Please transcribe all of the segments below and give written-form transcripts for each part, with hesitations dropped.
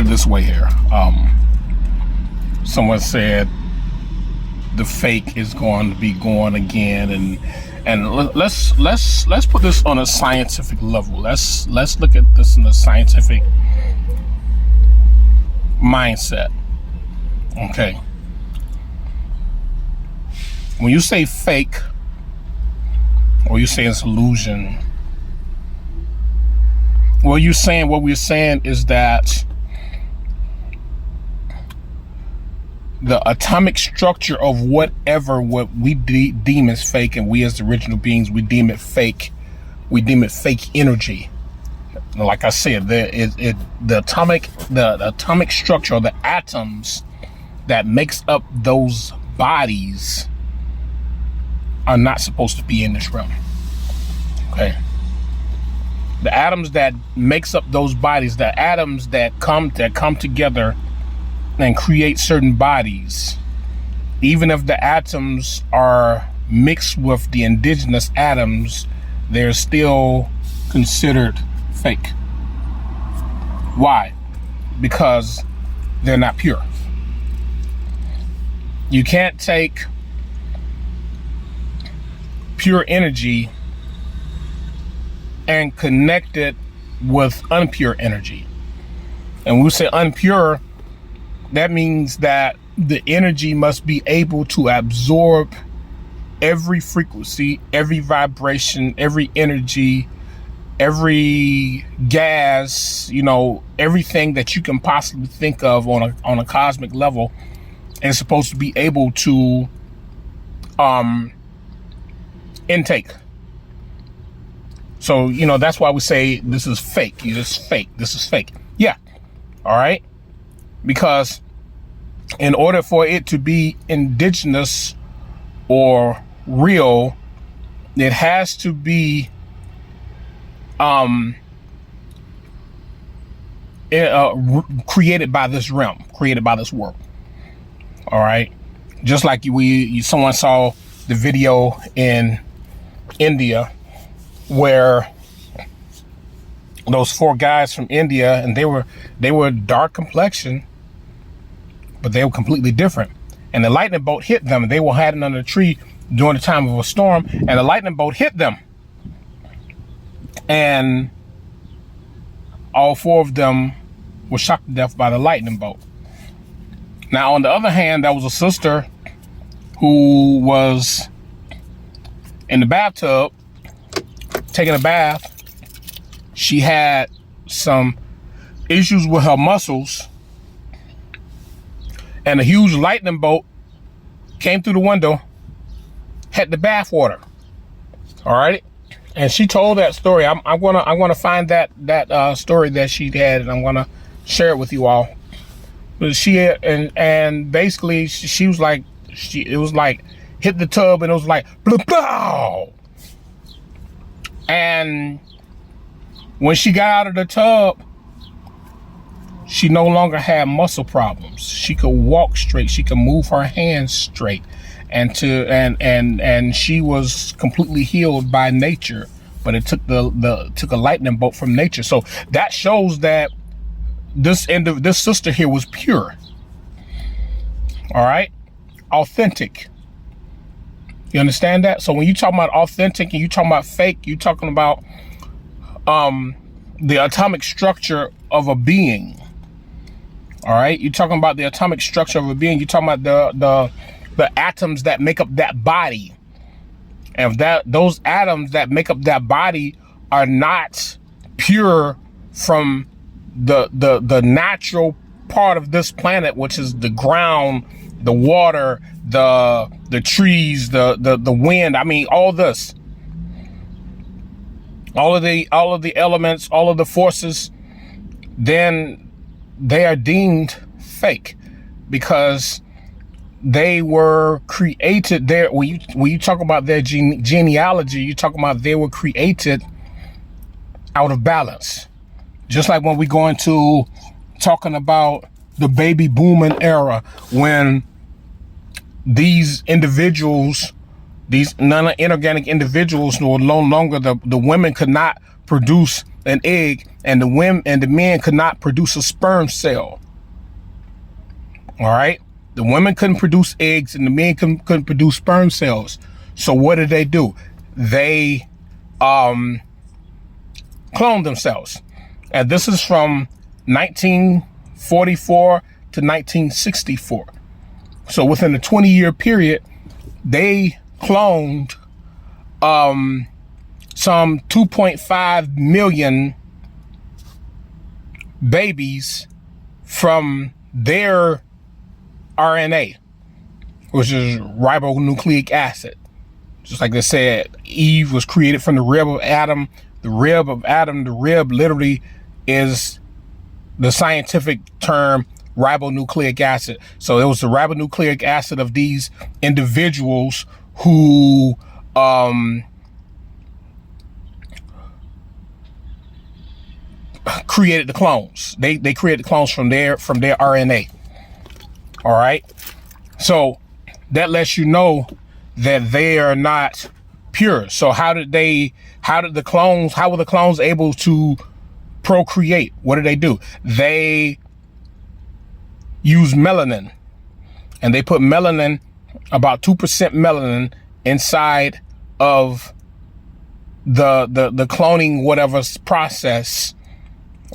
it this way here. Someone said the fake is going to be going again, and let's put this on a scientific level. Let's look at this in a scientific mindset. Okay. When you say fake, or you say it's illusion, what we're saying is that the atomic structure of what we deem as fake, and we as the original beings, we deem it fake energy. Like I said, the atomic structure, or the atoms that makes up those bodies, are not supposed to be in this realm. Okay. The atoms that makes up those bodies, the atoms that come together and create certain bodies, even if the atoms are mixed with the indigenous atoms, they're still considered fake. Why? Because they're not pure. You can't take pure energy and connect it with unpure energy. And when we say unpure, that means that the energy must be able to absorb every frequency, every vibration, every energy, every gas, everything that you can possibly think of on a cosmic level, and it's supposed to be able to intake. So, that's why we say this is fake. This is fake. Yeah. All right. Because in order for it to be indigenous or real, it has to be created by this realm, created by this world. All right. Just like someone saw the video in India where those 4 guys from India, and they were dark complexion, but they were completely different. And the lightning bolt hit them. They were hiding under a tree during the time of a storm, and the lightning bolt hit them. And all 4 of them were shocked to death by the lightning bolt. Now, on the other hand, there was a sister who was in the bathtub taking a bath. She had some issues with her muscles, and a huge lightning bolt came through the window, hit the bath water. All right. And she told that story. I'm gonna find that story that she had, and I'm gonna share it with you all. But she had, and basically she was like, it was like hit the tub, and it was like blah, blah. And when she got out of the tub, she no longer had muscle problems. She could walk straight. She could move her hands straight, and she was completely healed by nature. But it took took a lightning bolt from nature. So that shows that this sister here was pure. All right, authentic. You understand that? So when you talk about authentic and you talking about fake, you talking about the atomic structure of a being. All right, you're talking about the atomic structure of a being. You're talking about the atoms that make up that body, and those atoms that make up that body are not pure from the natural part of this planet, which is the ground, the water, the trees, the wind. I mean, all this, all of the elements, all of the forces. Then they are deemed fake because they were created there. When you talk about their genealogy, you talk about they were created out of balance. Just like when we go into talking about the baby booming era, when these individuals These non-inorganic individuals no longer, the women could not produce an egg, and the men could not produce a sperm cell. All right, the women couldn't produce eggs, and the men couldn't produce sperm cells. So what did they do? They cloned themselves, and this is from 1944 to 1964. So within a 20-year period, they cloned some 2.5 million babies from their RNA, which is ribonucleic acid. Just like they said, Eve was created from the rib of Adam. The rib of Adam, the rib literally is the scientific term ribonucleic acid. So it was the ribonucleic acid of these individuals who created the clones. They created the clones from their RNA. All right. So that lets you know that they are not pure. So how were the clones able to procreate? What did they do? They use melanin, and they put melanin, about 2% melanin, inside of the cloning whatever process.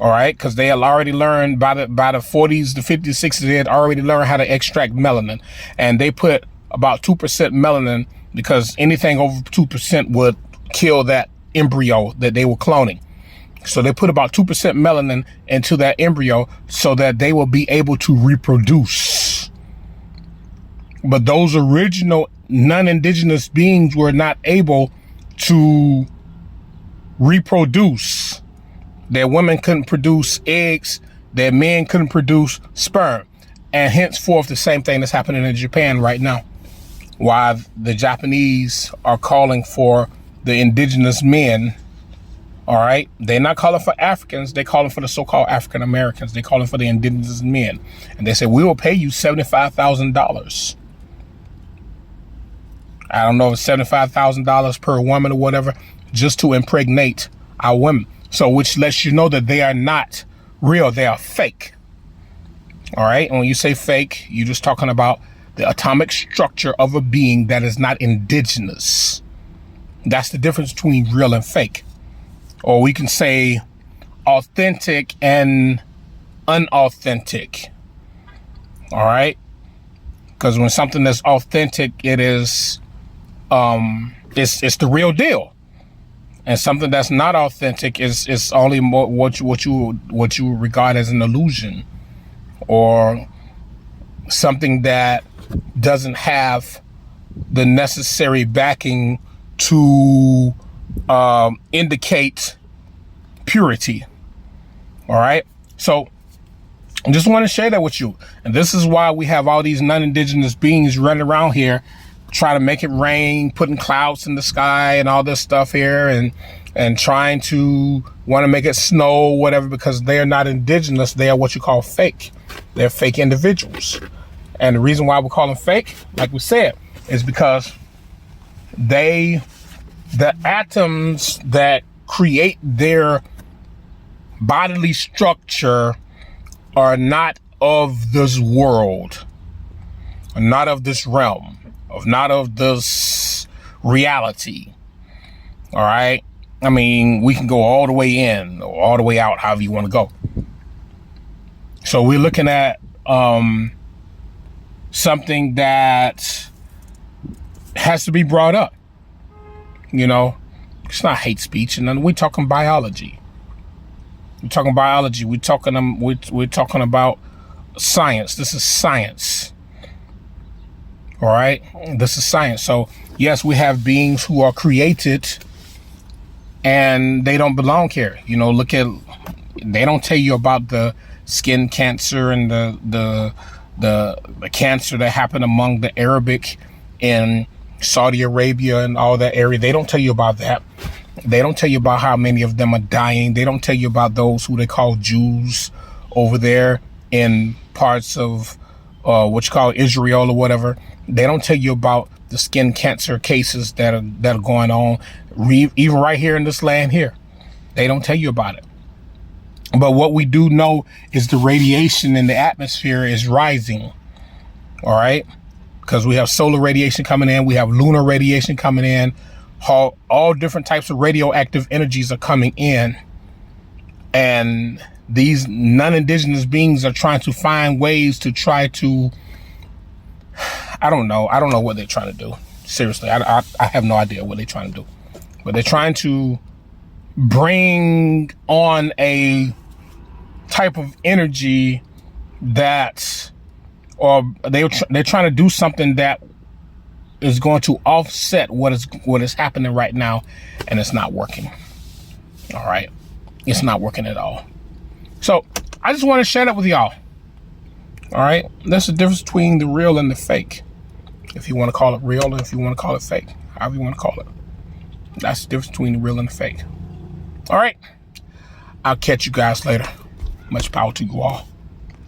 All right, because they had already learned by the 40s, the 50s, 60s, they had already learned how to extract melanin, and they put about 2% melanin, because anything over 2% would kill that embryo that they were cloning. So they put about 2% melanin into that embryo so that they will be able to reproduce. But those original non-indigenous beings were not able to reproduce. Their women couldn't produce eggs. Their men couldn't produce sperm. And henceforth, the same thing that's happening in Japan right now. Why the Japanese are calling for the indigenous men. All right. They're not calling for Africans. They're calling for the so-called African Americans. They're calling for the indigenous men. And they say, we will pay you $75,000. I don't know if it's $75,000 per woman or whatever, just to impregnate our women. So which lets you know that they are not real. They are fake. All right. And when you say fake, you're just talking about the atomic structure of a being that is not indigenous. That's the difference between real and fake. Or we can say authentic and unauthentic. All right. Because when something that's authentic, it is, it's the real deal. And something that's not authentic is only more what you regard as an illusion, or something that doesn't have the necessary backing to indicate purity. All right. So I just want to share that with you. And this is why we have all these non-indigenous beings running around here, trying to make it rain, putting clouds in the sky and all this stuff here, and trying to want to make it snow, whatever, because they are not indigenous. They are what you call fake. They're fake individuals. And the reason why we call them fake, like we said, is because the atoms that create their bodily structure are not of this world, are not of this realm, not of this reality. All right. I mean, we can go all the way in or all the way out, however you want to go. So we're looking at something that has to be brought up. You know, it's not hate speech, and then we're talking biology. We're talking biology. We're talking about science. This is science. All right, this is science. So yes, we have beings who are created, and they don't belong here. You know, they don't tell you about the skin cancer and the cancer that happened among the Arabic in Saudi Arabia and all that area. They don't tell you about that. They don't tell you about how many of them are dying. They don't tell you about those who they call Jews over there in parts of what you call Israel or whatever. They don't tell you about the skin cancer cases that are going on, even right here in this land here. They don't tell you about it. But what we do know is the radiation in the atmosphere is rising. All right. Because we have solar radiation coming in. We have lunar radiation coming in. All different types of radioactive energies are coming in. And these non-indigenous beings are trying to find ways to try to, I don't know what they're trying to do. Seriously, I have no idea what they're trying to do. But they're trying to bring on a type of energy that, or they're trying to do something that is going to offset what is happening right now, and it's not working. All right, it's not working at all. So I just want to share that with y'all. All right, that's the difference between the real and the fake. If you want to call it real, and if you want to call it fake, however you want to call it, that's the difference between the real and the fake. All right, I'll catch you guys later. Much power to you all.